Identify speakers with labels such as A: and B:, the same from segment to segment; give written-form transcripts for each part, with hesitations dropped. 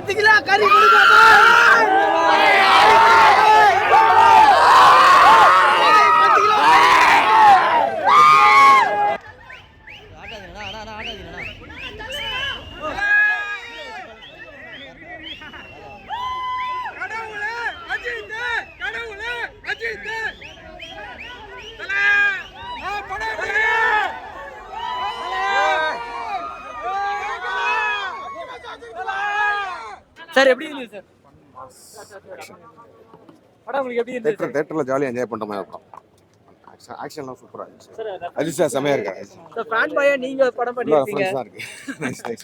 A: 10 kilo கறி கொடுங்க sir. எப்படி இருந்துச்சு சார் படம்? உங்களுக்கு எப்படி இருந்துச்சு?
B: தியேட்டர்ல ஜாலியா என்ஜாய் பண்ற மாதிரி இருக்கும். ஆக்ஷன்லாம் சூப்பரா இருந்துச்சு. அஜித் சார் செமையா இருக்காரு.
A: சோ ஃபேன் பாயா நீங்க படம் பண்ணிருக்கீங்க.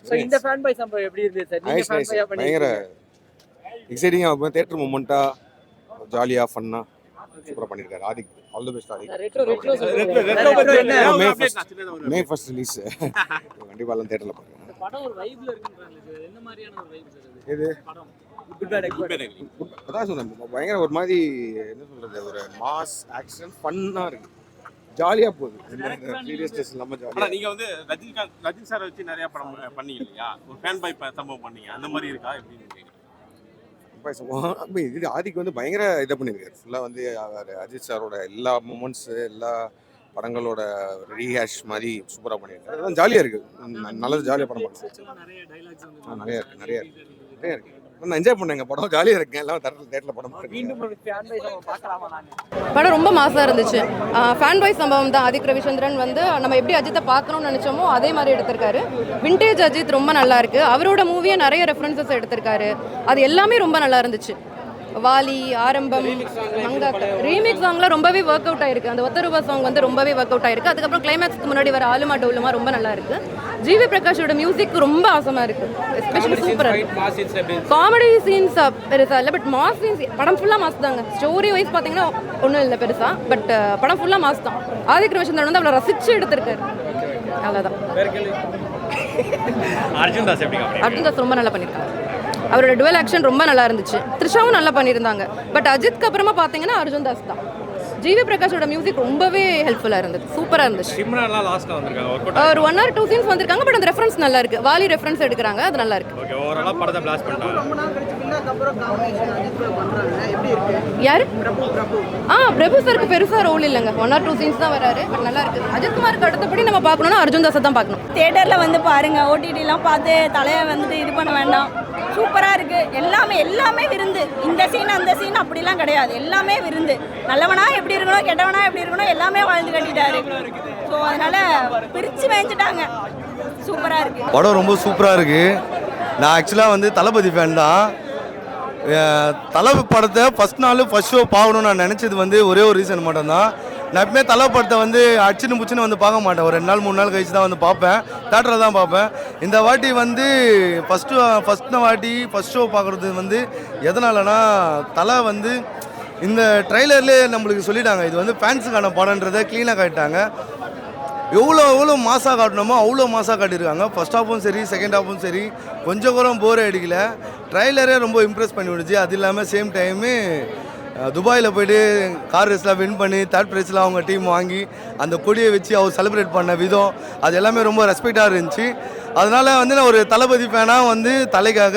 A: சோ இந்த ஃபேன் பாய் சம்பவம் எப்படி இருந்துச்சு சார்? நீங்க ஃபேன் பாயா பண்ணீங்க.
B: எக்ஸைட்டிங்கா இருக்கும். தியேட்டர் மொமெண்டா ஜாலியா ஃபன்னா சூப்பரா பண்ணிருக்காரு. Adhik all the best Adhik. May first release. கண்டிப்பா எல்லாம் தியேட்டர்ல பாருங்க.
A: படம் ஒரு வைப்ல இருக்குன்றாங்க. என்ன மாதிரியான ஒரு வைப் சார் இது?
B: இது
A: குட் பேட்
B: அதான் சொன்னேன். பயங்கர ஒரு மாதிரி என்ன சொல்றது, ஒரு மாஸ் ஆக்ஷன் ஃபன்னா இருக்கு. ஜாலியா போகுது. சீரியஸ்னஸ் இல்லாம ஜாலியா.
C: நீங்க வந்து ரஜினி சார் வச்சு நிறைய படம் பண்ணீங்க இல்லையா? ஒரு ஃபேன் பாய் சம்பவம் பண்ணீங்க. அந்த மாதிரி இருக்கா எப்படி?
B: இது ஆதிக்கு வந்து பயங்கர இதை பண்ணியிருக்காரு. ஃபுல்லாக வந்து அஜித் சாரோட எல்லா மூமெண்ட்ஸு எல்லா படங்களோட ரீஹேஷ் மாதிரி சூப்பராக பண்ணியிருக்காரு. அதெல்லாம் ஜாலியாக இருக்குது. நல்லது, ஜாலியாக படம் பண்ணுறேன். நிறையா இருக்குது. நான் என்ஜாய் பண்ணேங்க. படம் ஜாலியாக இருக்கேன். எல்லாம் தேட்டரில் படம்
D: படம் ரொம்ப மாசாக இருந்துச்சு. ஃபேன் பாய் சம்பவம் தான். ஆதிக் ரவிச்சந்திரன் வந்து நம்ம எப்படி அஜித்தை பார்க்கணும்னு நினச்சோமோ அதே மாதிரி எடுத்திருக்காரு. விண்டேஜ் அஜித் ரொம்ப நல்லா இருக்கு. அவரோட மூவியை நிறைய ரெஃபரன்சஸ் எடுத்திருக்காரு. அது எல்லாமே ரொம்ப நல்லா இருந்துச்சு. வாலி, ஆரம்பம், மங்காக்கா ரீமிக்ஸ் சாங்லாம் ரொம்பவே ஒர்க் அவுட் ஆயிருக்கு. அந்த ஒத்த ரூபா சாங் வந்து ரொம்பவே ஒர்க் அவுட் ஆயிருக்கு. அதுக்கப்புறம் கிளைமேக்ஸ்க்கு முன்னாடி வர ஆலுமா டோலுமா ரொம்ப நல்லா இருக்கு. ஜிவி பிரகாஷோட மியூசிக் ரொம்ப ஆசமா இருக்கு. எஸ்பெஷலி சூப்பரா இருக்கு. காமெடி சீன்ஸ் பெருசா இல்லை, பட் மாஸ் சீன்ஸ் படம் ஃபுல்லா மாஸ் தாங்க. ஸ்டோரி வைஸ் பார்த்தீங்கன்னா ஒன்றும் இல்லை பெருசா, பட் படம் ஃபுல்லா மாஸ் தான். ஆதிக் ரவிச்சந்திரன் வந்து அவ்வளோ ரசிச்சு எடுத்திருக்காரு. அவ்வளோதான். அர்ஜுன் தாஸ் ரொம்ப நல்லா பண்ணியிருக்காங்க. அவரோட டுவெல் ஆக்ஷன் ரொம்ப நல்லா இருந்துச்சு. த்ரிஷாவும் நல்லா பண்ணியிருந்தாங்க. பட் அஜித்க்கு அப்புறமா பார்த்தீங்கன்னா அர்ஜுன் தாஸ் தான். ஜிவி பிரகாஷோட மியூசிக் ரொம்பவே ஹெல்ப்ஃபுல்லாக இருந்தது. சூப்பராக இருந்துச்சு. ஒரு 1 or 2 சீன்ஸ் வந்திருக்காங்க. பட் அந்த ரெஃபரன்ஸ் நல்லா இருக்கு. வாலி ரெஃபரன்ஸ் எடுக்கிறாங்க. அது நல்லா இருக்கு. யாரு? பிரபு சாருக்கு பெருசா ரோல் இல்லைங்க. 1 or 2 சீன்ஸ் தான் வராரு. பட் நல்லா இருக்கு. அஜித் குமாருக்கு அடுத்தபடி நம்ம பார்க்கணும்னா அர்ஜுன் தாஸை தான் பார்க்கணும்.
E: தியேட்டர்ல வந்து பாருங்க. ஓடிடிலாம் பார்த்து தலையை வந்துட்டு இது பண்ண வேண்டாம். சூப்பரா இருக்கு. எல்லாமே விருந்து. இந்த சீன் அந்த சீன் அப்படிலாம் கிடையாது. எல்லாமே விருந்து. நல்லவனா எப்படி இருக்கணும், கெட்டவனா எப்படி இருக்கணும், எல்லாமே வாழ்ந்து கட்டிட்டாரு. ஸோ அதனால பிரிச்சு மேய்ச்சிட்டாங்க. சூப்பரா இருக்கு.
F: படம் ரொம்ப சூப்பரா இருக்கு. நான் ஆக்சுவலாக வந்து தளபதி ஃபேன் தான். தளபதி படத்தை ஃபர்ஸ்ட் ஷோ பார்க்கணும்னு நான் நினச்சது வந்து ஒரே ஒரு ரீசன் மட்டும்தான். நான் எப்பவுமே தலை படத்தை வந்து அடிச்சுன்னு புச்சுன்னு வந்து பார்க்க மாட்டேன். ஒரு 2 நாள் 3 நாள் கழிச்சு தான் வந்து பார்ப்பேன். தேட்டரில் தான் பார்ப்பேன். இந்த வாட்டி வந்து ஃபர்ஸ்ட் ஷோ பார்க்குறது வந்து எதனாலனா, தலை வந்து இந்த ட்ரைலர்லேயே நம்மளுக்கு சொல்லிட்டாங்க இது வந்து ஃபேன்ஸுக்கான படன்றதை க்ளீனாக காட்டிட்டாங்க. எவ்வளோ மாசாக காட்டணுமோ அவ்வளோ மாசாக காட்டியிருக்காங்க. ஃபர்ஸ்ட் ஹாஃபும் சரி, செகண்ட் ஹாஃபும் சரி, கொஞ்சம் கூட போரே அடிக்கல. ட்ரைலரே ரொம்ப இம்ப்ரெஸ் பண்ணி விடுச்சு. அது இல்லாமல் சேம் டைமு துபாயில் போய்ட்டு கார் ரேஸ்லாம் வின் பண்ணி 3rd ப்ரைஸில் அவங்க டீம் வாங்கி அந்த கொடியை வச்சு அவர் செலிப்ரேட் பண்ண விதம் அது எல்லாமே ரொம்ப ரெஸ்பெக்டாக இருந்துச்சு. அதனால் வந்து நான் ஒரு தளபதி ஃபேனாக வந்து தலைக்காக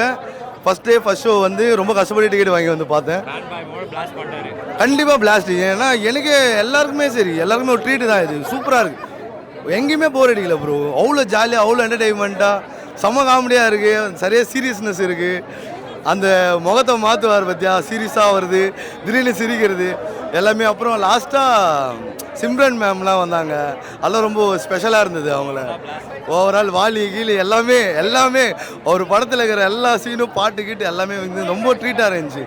F: ஃபர்ஸ்ட் ஷோ வந்து ரொம்ப கஷ்டப்பட்டு டிக்கெட் வாங்கி வந்து பார்த்தேன். கண்டிப்பாக பிளாஸ்ட். ஏன்னா எனக்கு எல்லாருக்குமே ஒரு ட்ரீட்டு தான். இது சூப்பராக இருக்குது. எங்கேயுமே போர் அடிக்கல ப்ரோ. அவ்வளோ ஜாலியாக, அவ்வளோ என்டர்டெயின்மெண்ட்டாக, செம்ம காமெடியாக இருக்குது. சரியாக சீரியஸ்னஸ் இருக்குது. அந்த முகத்தை மாற்றுவார் பற்றியா, சீரியஸாக வருது, திடீர்னு சிரிக்கிறது எல்லாமே. அப்புறம் லாஸ்ட்டாக சிம்ரன் மேம்லாம் வந்தாங்க. அதெல்லாம் ரொம்ப ஸ்பெஷலாக இருந்தது. அவங்கள ஓவரால் வாலி கீழே எல்லாமே ஒரு படத்தில் இருக்கிற எல்லா சீனும் பாட்டு கீட்டு எல்லாமே வந்து ரொம்ப ட்ரீட்டாக இருந்துச்சு.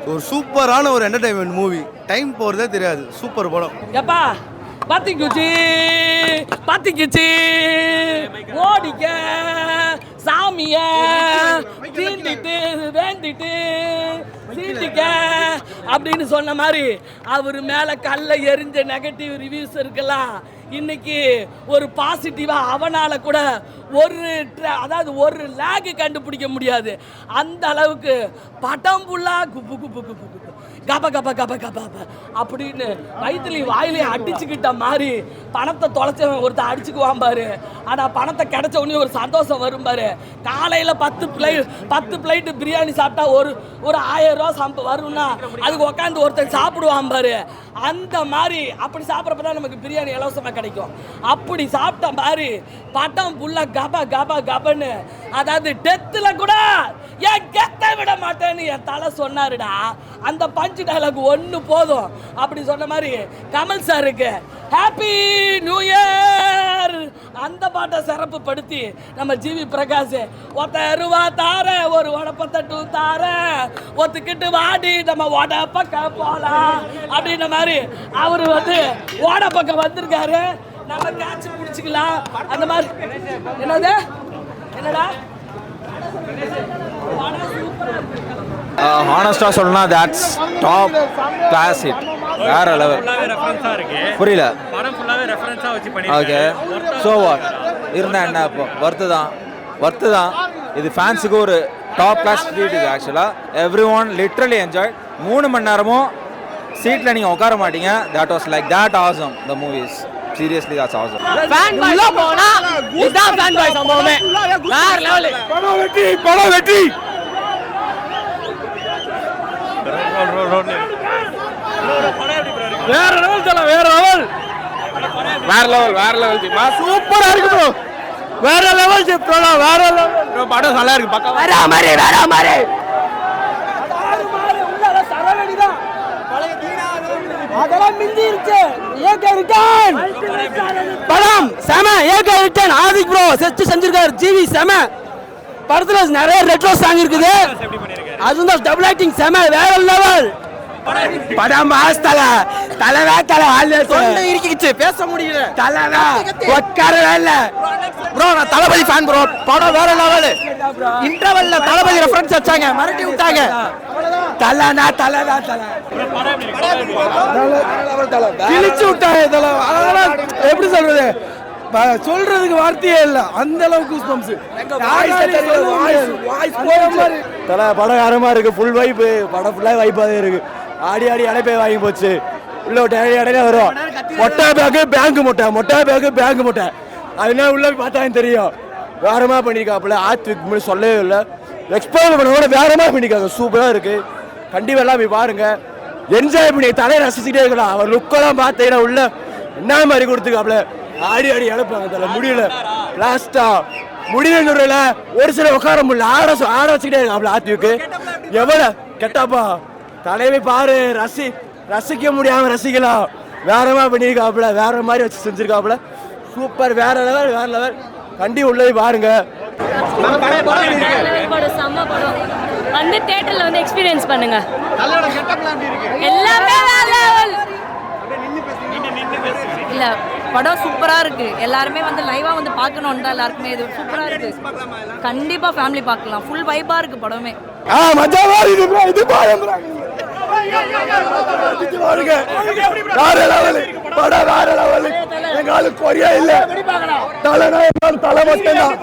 F: ஒரு சூப்பரான ஒரு என்டர்டெயின்மெண்ட் மூவி. டைம் போகிறதே தெரியாது. சூப்பர் படம்.
A: எப்பா பாத்திக்குச்சு ஓடிக்க சாமிய வேண்டிட்டு சீண்டிக்க அப்படின்னு சொன்ன மாதிரி அவர் மேல கல்ல எரிஞ்ச நெகட்டிவ் ரிவ்யூஸ் இருக்கலாம். இன்னைக்கு ஒரு பாசிட்டிவா அவனால கூட ஒரு லேக் கண்டுபிடிக்க முடியாது. அந்த அளவுக்கு படம் ஃபுல்லா குப்பு கப கப கப கப அப்படின்னு வயிற்றுலையும் வாயிலையும் அடிச்சுக்கிட்ட மாதிரி பணத்தை தொலைச்சவன் ஒருத்தர் அடிச்சுக்குவான் பாரு. ஆனால் பணத்தை கிடைச்ச உடனே ஒரு சந்தோஷம் வரும் பாரு. காலையில் 10 பிளேட்டு பிரியாணி சாப்பிட்டா ஒரு 1000 ரூபா வரும்னா அதுக்கு உட்காந்து ஒருத்தர் சாப்பிடுவான் பாரு. அந்த மாதிரி அப்படி சாப்பிட்றப்ப தான் நமக்கு பிரியாணி இலவசமாக கிடைக்கும். அப்படி சாப்பிட்ட மாதிரி பட்டம் புள்ள கப கப கபன்னு, அதாவது டெத்தில் கூட ஏன் கெத்த விட மாட்டேன்னு என் தலை சொன்னாருடா. அந்த பஞ்சு டைலாக் ஒன்று போதும். அப்படி சொன்ன மாதிரி கமல் சாருக்கு ஹாப்பி நியூ இயர் அந்த பாட்டை சிறப்பு படுத்தி நம்ம ஜிவி பிரகாஷ் ஒத்த ரூபா தார ஒரு உடப்பத்தட்டு தார ஒத்துக்கிட்டு வாடி நம்ம ஓட பக்கம் போலாம் அப்படின்ற மாதிரி அவரு வந்து ஓட பக்கம் வந்திருக்காரு. நம்ம கேட்ச் பிடிச்சிக்கலாம் அந்த மாதிரி. என்னடா
G: ஹானஸ்டாக சொல்லணும்னா தட்ஸ் டாப் கிளாஸ் ஹிட், வேற லெவல். புரியல. ஓகே, ஸோ வாட் இருந்தால் என்ன இப்போ ஒர்த்து தான். இது ஃபேன்ஸுக்கு ஒரு டாப் கிளாஸ் ட்ரீட். இது ஆக்சுவலாக எவ்ரி ஒன் லிட்ரலி என்ஜாய். 3 மணி நேரமும் சீட்டில் நீங்கள் உட்கார மாட்டீங்க. That was like that awesome the movies. Seriously that's awesome.
A: Fan boy போனா இதான் ஃபேன் பாய் சம்பவமே. வேற லெவல். படம் வெற்றி. வேற லெவல் தல, வேற லெவல் ஜிமா. சூப்பரா இருக்கு ப்ரோ. வேற லெவல் ஜி ப்ரோ, வேற லெவல் ப்ரோ. படம் நல்லா இருக்கு. பக்கம் வேற மாதிரி உள்ள சரவணி தான் அதெல்லாம் மிஞ்சிருச்சு. படம் செம. ரிட்டர்ன் ஆதிக் ப்ரோ செஞ்சிருக்காரு. ஜிவி செம. படத்துல நிறைய ரெட்ரோ சாங் இருக்குது. அதுதான் டபுள் ஆக்டிங் செம, வேற லெவல். படம் மாஸ்தல தலைவே தலை தொண்டை இருக்கிச்சு, பேச முடியல. தலைவே உட்காரவே இல்ல ப்ரோ. நான் தளபதி ஃபேன் ப்ரோ. படம் வேற லெவல். இன்டர்வல்ல தளபதி ரெஃபரன்ஸ் வச்சாங்க, மறட்டி விட்டாங்க. தலனா தலனா தல கிழிச்சு விட்டாங்க. அதெல்லாம் எப்படி சொல்றது, சொல்றதுக்கு வார்த்தையே இல்ல. அந்த அளவுக்கு
H: தலை படம் யாரமா இருக்கு. ஃபுல் வைப்பு. படம் ஃபுல்லா வைப்பாவே இருக்கு. ஆடி அடைப்பே வாங்கி போச்சு. உள்ள இடையில வரும் மொட்டை பேங்க் மொட்டை. அதுனா உள்ள பார்த்தாலும் தெரியும். வேறமா பண்ணிருக்காப்புல. ஆத்து சொல்லவே இல்லை. எக்ஸ்பிளைன் பண்ண வேறமா பண்ணிருக்காங்க. சூப்பரா இருக்கு. கண்டிப்பா எல்லாம் போய் பாருங்க, என்ஜாய் பண்ணி தலையை ரசிச்சுட்டே இருக்கலாம். அவர் லுக்கெல்லாம் பார்த்தீங்கன்னா உள்ள என்ன மாதிரி கொடுத்துக்காப்புல. ஆடி இழப்பாங்க தலை. முடியல லாஸ்டா முடியல. ஒரு சில உட்கார முடியல. ஆட வச்சுக்கிட்டே இருக்காப்புல. ஆத்திவுக்கு எவ்வளவு கெட்டாப்பா தலைவை பாரு. ரசிக்க முடியாம ரசிக்கலாம். வேறமா பண்ணிருக்காப்புல. வேற மாதிரி வச்சு செஞ்சிருக்காப்புல. சூப்பர், வேற லெவல். கண்டி உள்ளே பாருங்க.
I: செம்ம படம். வந்து தியேட்டர்ல வந்து எக்ஸ்பீரியன்ஸ் பண்ணுங்க. எல்லாமே வேற லெவல். இல்ல படம் சூப்பரா இருக்கு. எல்லாருமே வந்து லைவா வந்து பார்க்கணும் தான். எல்லாருக்குமே இது சூப்பரா இருக்கு. கண்டிப்பா ஃபேமிலி பார்க்கலாம். ஃபுல் வைபா இருக்கு படமே.
H: மஜாவா இது ப்ரோ. இது பாருங்க வேற லெவல். படம் வேற லெவல். எங்க ஆளு கொரியா இல்ல. தலை மட்டும்தான்.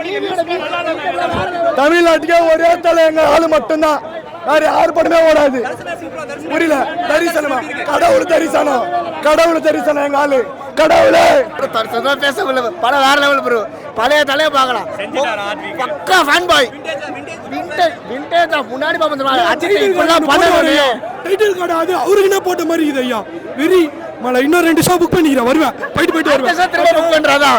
H: தமிழ்நாட்டுக்கே ஒரே தலை எங்க ஆளு மட்டும்தான். வேற யாரு படமே ஓடாது. புரியல. தரிசனமா கடவுள் தரிசனம் எங்க ஆளு. கடவுளே பேச படம் வேற லெவல் ப்ரோ. பழைய தலையை பார்க்கலாம். பக்கா ஃபேன் பாய். விண்டேஜ் முன்னாடி டைட்டில் கார்டு அது அவருக்கு என்ன போட்ட மாதிரி இது ஐயா. வெரி மலை. இன்னும் 2 ஷோ புக் பண்ணிக்கிறேன். வருவேன். போயிட்டு வருவேன். புக் பண்றாதா.